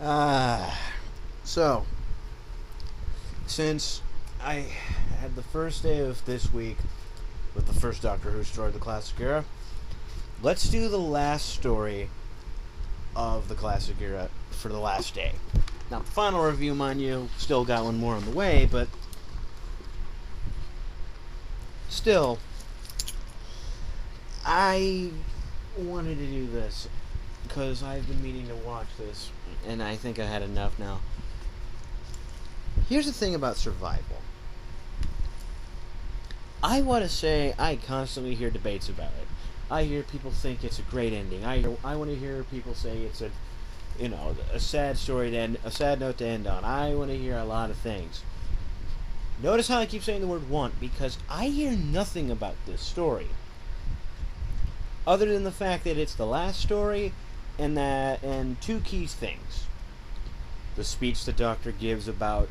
Uh, so, since I had the first day of this week with the first Doctor Who story of the classic era, let's do the last story of the classic era for the last day. Now, the final review, mind you, still got one more on the way, but still, I wanted to do this because I've been meaning to watch this, and I think I had enough now. Here's the thing about survival. I want to say I constantly hear debates about it. I hear people think it's a great ending. I want to hear people say it's a sad story to end, a sad note to end on. I want to hear a lot of things. Notice how I keep saying the word want, because I hear nothing about this story other than the fact that it's the last story and two key things. The speech the Doctor gives about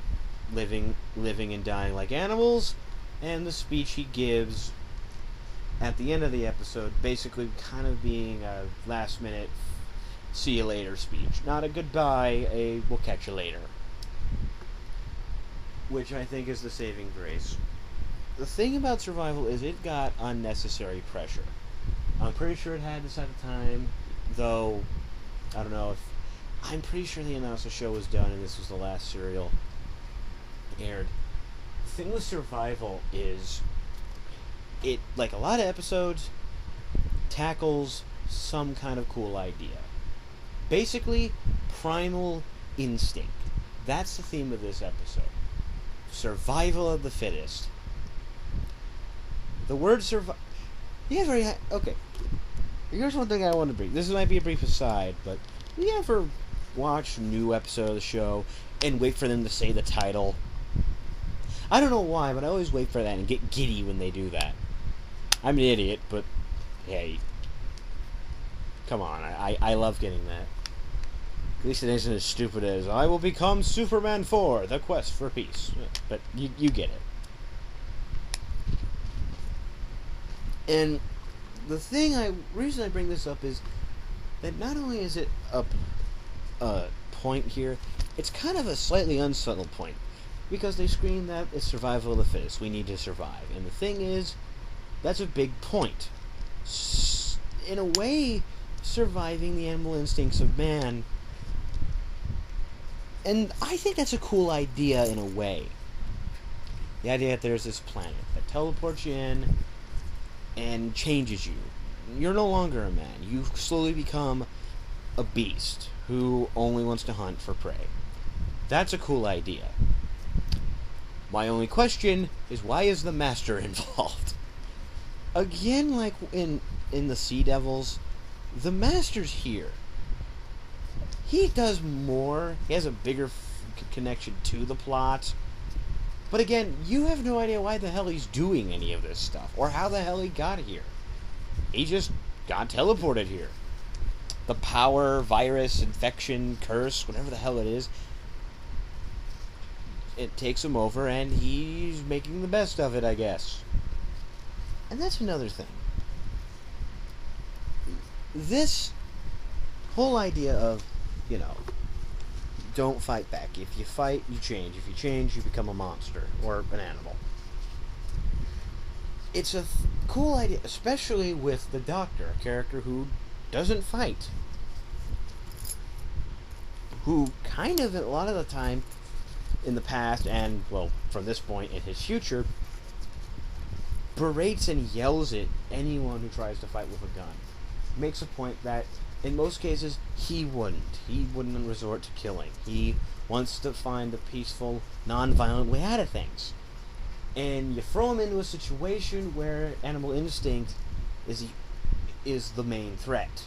living and dying like animals, and the speech he gives at the end of the episode, basically kind of being a last minute see you later speech. Not a goodbye, a we'll catch you later. Which I think is the saving grace. The thing about survival is it got unnecessary pressure. I'm pretty sure it had this at the time, though I don't know if I'm pretty sure they announced the show was done and this was the last serial aired. The thing with survival is it, like a lot of episodes, tackles some kind of cool idea. Basically, primal instinct. That's the theme of this episode. Survival of the fittest. The word survival. Okay. Here's one thing I want to bring. This might be a brief aside, but you ever watch a new episode of the show and wait for them to say the title? I don't know why, but I always wait for that and get giddy when they do that. I'm an idiot, but hey, come on, I love getting that. At least it isn't as stupid as I will become Superman 4, the quest for peace. But you get it. And the reason I bring this up is that not only is it a point here, it's kind of a slightly unsubtle point. Because they scream that it's survival of the fittest, we need to survive. And the thing is, that's a big point. In a way, surviving the animal instincts of man. And I think that's a cool idea in a way. The idea that there's this planet that teleports you in and changes you. You're no longer a man. You slowly become a beast who only wants to hunt for prey. That's a cool idea. My only question is, why is the Master involved? Again, like in the Sea Devils, the Master's here. He does more. He has a bigger connection to the plot. But again, you have no idea why the hell he's doing any of this stuff, or how the hell he got here. He just got teleported here. The power, virus, infection, curse, whatever the hell it is, it takes him over, and he's making the best of it, I guess. And that's another thing. This whole idea of, don't fight back. If you fight, you change. If you change, you become a monster or an animal. It's a cool idea, especially with the Doctor, a character who doesn't fight. Who kind of, a lot of the time, in the past, and, well, from this point in his future, berates and yells at anyone who tries to fight with a gun. Makes a point that, in most cases, he wouldn't. He wouldn't resort to killing. He wants to find a peaceful, non-violent way out of things. And you throw him into a situation where animal instinct is the main threat.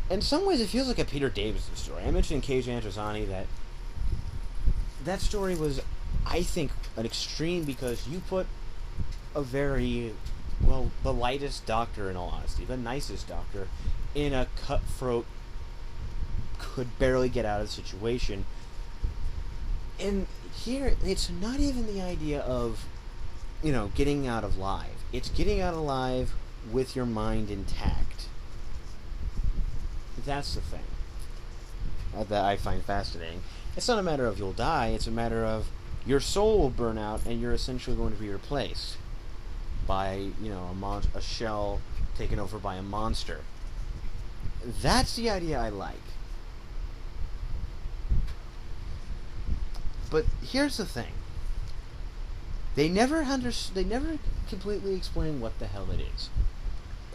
In some ways, it feels like a Peter Davison story. I mentioned in Cage Antrazani that story was, I think, an extreme, because you put a very, the lightest Doctor, in all honesty, the nicest Doctor, in a cutthroat, could barely get out of the situation. And here, it's not even the idea of, getting out alive. It's getting out alive with your mind intact. That's the thing. that I find fascinating. It's not a matter of you'll die, it's a matter of your soul will burn out and you're essentially going to be replaced by, a shell taken over by a monster. That's the idea I like. But here's the thing. They never completely explain what the hell it is.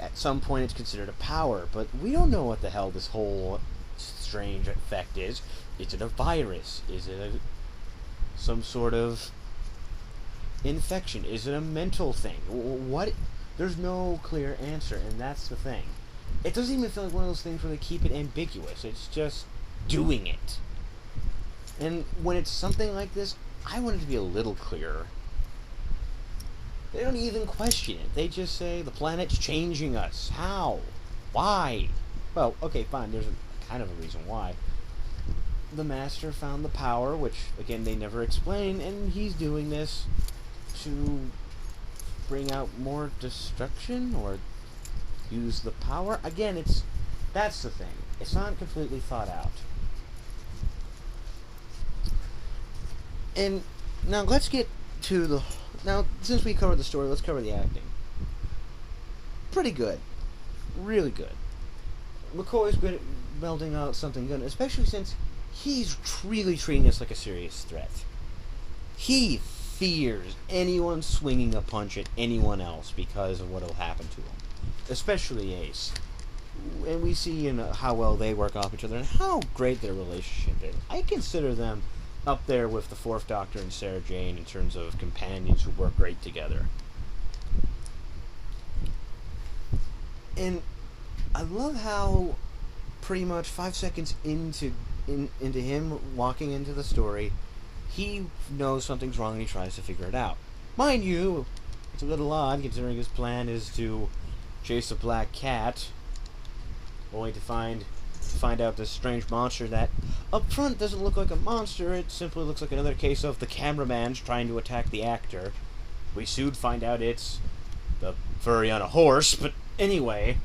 At some point it's considered a power, but we don't know what the hell this whole strange effect is. Is it a virus? Is it some sort of infection? Is it a mental thing? What? There's no clear answer, and that's the thing. It doesn't even feel like one of those things where they keep it ambiguous. It's just doing it. And when it's something like this, I want it to be a little clearer. They don't even question it. They just say, the planet's changing us. How? Why? Well, okay, fine, there's kind of a reason why. The Master found the power, which, again, they never explain, and he's doing this to bring out more destruction, or use the power. Again, that's the thing. It's not completely thought out. And now let's get to now, since we covered the story, let's cover the acting. Pretty good. Really good. McCoy's good at melding out something good, especially since he's really treating this like a serious threat. He fears anyone swinging a punch at anyone else because of what will happen to him. Especially Ace. And we see how well they work off each other and how great their relationship is. I consider them up there with the Fourth Doctor and Sarah Jane in terms of companions who work great together. And I love how pretty much 5 seconds into him walking into the story, he knows something's wrong and he tries to figure it out. Mind you, it's a little odd considering his plan is to chase a black cat, only to find out this strange monster that up front doesn't look like a monster. It simply looks like another case of the cameraman's trying to attack the actor. We soon find out it's the furry on a horse, but anyway,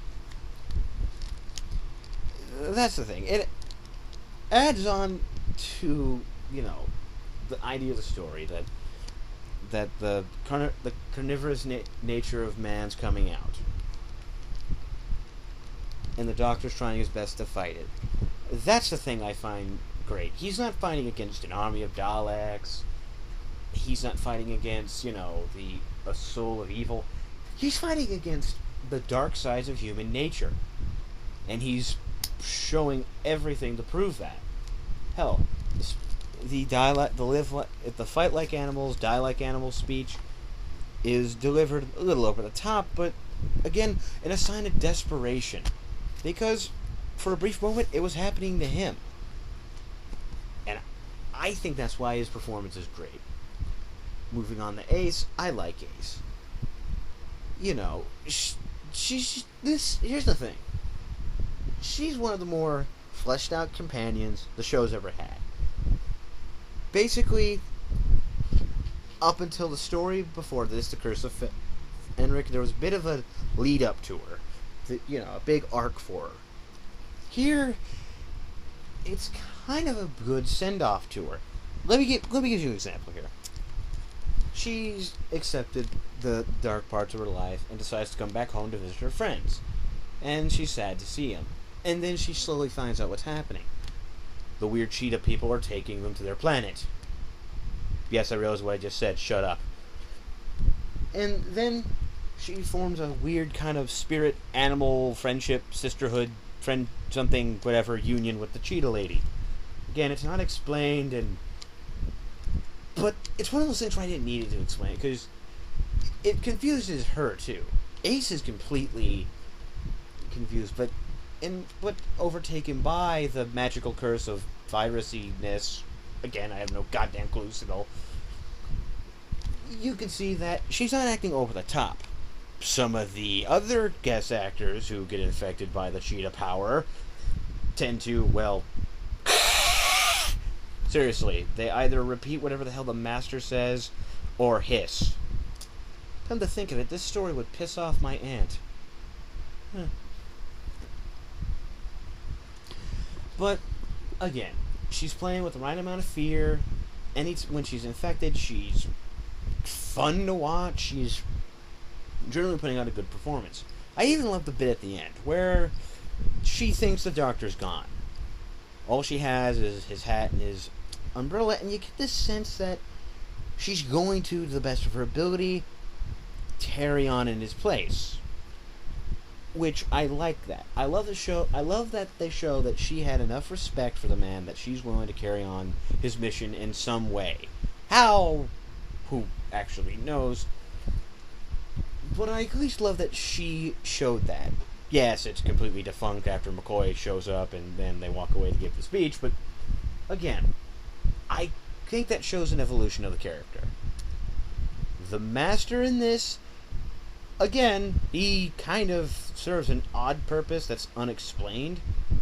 that's the thing. It adds on to the idea of the story that the carnivorous nature of man's coming out. And the Doctor's trying his best to fight it. That's the thing I find great. He's not fighting against an army of Daleks. He's not fighting against, a soul of evil. He's fighting against the dark sides of human nature. And he's showing everything to prove that. Hell, the fight like animals, die like animals speech is delivered a little over the top, but again, in a sign of desperation. Because, for a brief moment, it was happening to him. And I think that's why his performance is great. Moving on to Ace, I like Ace. Here's the thing. She's one of the more fleshed out companions the show's ever had. Basically, up until the story before this, The Curse of Fenric, there was a bit of a lead up to her. A big arc for her. Here, it's kind of a good send-off to her. Let me give you an example here. She's accepted the dark parts of her life and decides to come back home to visit her friends. And she's sad to see them. And then she slowly finds out what's happening. The weird cheetah people are taking them to their planet. Yes, I realize what I just said. Shut up. And then she forms a weird kind of spirit, animal, friendship, sisterhood, friend, something, whatever, union with the cheetah lady. Again, it's not explained, but it's one of those things where I didn't need it to explain, because it confuses her, too. Ace is completely confused, but overtaken by the magical curse of virusiness. Again, I have no goddamn clue, so you can see that she's not acting over the top. Some of the other guest actors who get infected by the cheetah power tend to, seriously, they either repeat whatever the hell the Master says or hiss. Come to think of it, this story would piss off my aunt. But again, she's playing with the right amount of fear. When she's infected, she's fun to watch. She's generally putting out a good performance. I even love the bit at the end where she thinks the doctor's gone. All she has is his hat and his umbrella, and you get this sense that she's going to the best of her ability, carry on in his place. Which I like that. I love the show. I love that they show that she had enough respect for the man that she's willing to carry on his mission in some way. How? Who actually knows? But I at least love that she showed that. Yes, it's completely defunct after McCoy shows up and then they walk away to give the speech, but again, I think that shows an evolution of the character. The Master in this, again, he kind of serves an odd purpose that's unexplained.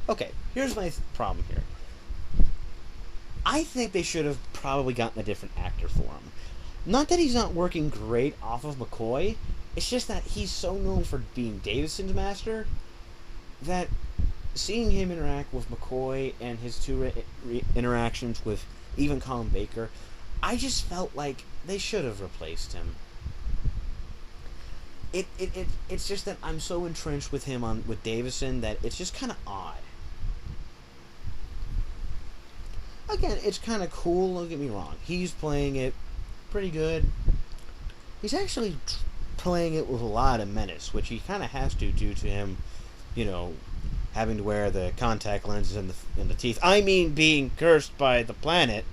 Okay, here's my problem here. I think they should have probably gotten a different actor for him. Not that he's not working great off of McCoy, it's just that he's so known for being Davison's master that seeing him interact with McCoy and his two interactions with even Colin Baker, I just felt like they should have replaced him. It's just that I'm so entrenched with him with Davison that it's just kind of odd. Again, it's kind of cool, don't get me wrong. He's playing it pretty good. He's actually playing it with a lot of menace, which he kind of has to due to him, having to wear the contact lenses in the teeth. I mean, being cursed by the planet.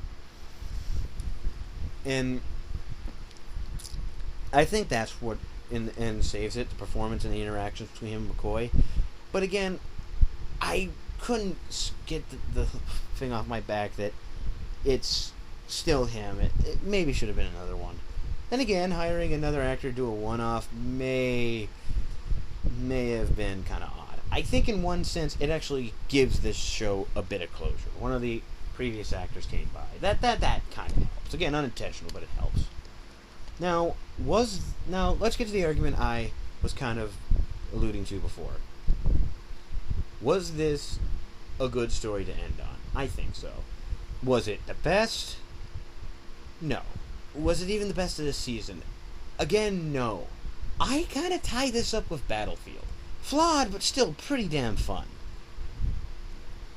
And I think that's what in the end saves it, the performance and the interactions between him and McCoy. But again, I couldn't get the thing off my back that it's still him. It maybe should have been another one. And again, hiring another actor to do a one-off may have been kind of odd. I think in one sense, it actually gives this show a bit of closure. One of the previous actors came by. That kind of helps. Again, unintentional, but it helps. Now, let's get to the argument I was kind of alluding to before. Was this a good story to end on? I think so. Was it the best? No. Was it even the best of this season? Again, no. I kind of tie this up with Battlefield. Flawed, but still pretty damn fun.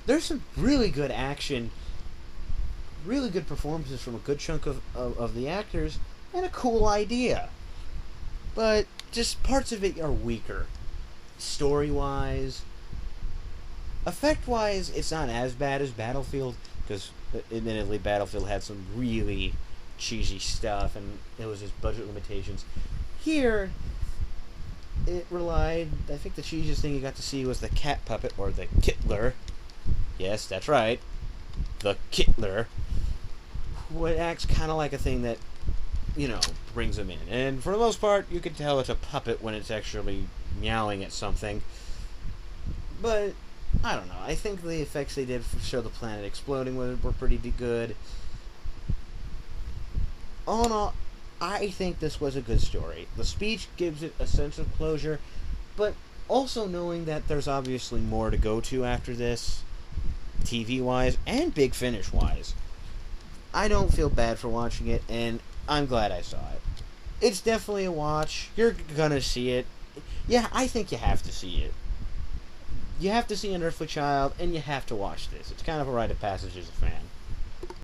There's some really good action, really good performances from a good chunk of the actors, and a cool idea. But just parts of it are weaker. Story-wise. Effect-wise, it's not as bad as Battlefield, because admittedly Battlefield had some really cheesy stuff, and it was just budget limitations. Here, it relied, I think the cheesiest thing you got to see was the cat puppet, or the Kittler. Yes, that's right. The Kittler. What acts kind of like a thing that, brings them in. And for the most part, you can tell it's a puppet when it's actually meowing at something. But, I don't know. I think the effects they did for show the planet exploding were pretty good. All in all, I think this was a good story. The speech gives it a sense of closure, but also knowing that there's obviously more to go to after this, TV-wise and Big Finish-wise. I don't feel bad for watching it, and I'm glad I saw it. It's definitely a watch. You're gonna see it. Yeah, I think you have to see it. You have to see Unearthly Child, and you have to watch this. It's kind of a rite of passage as a fan.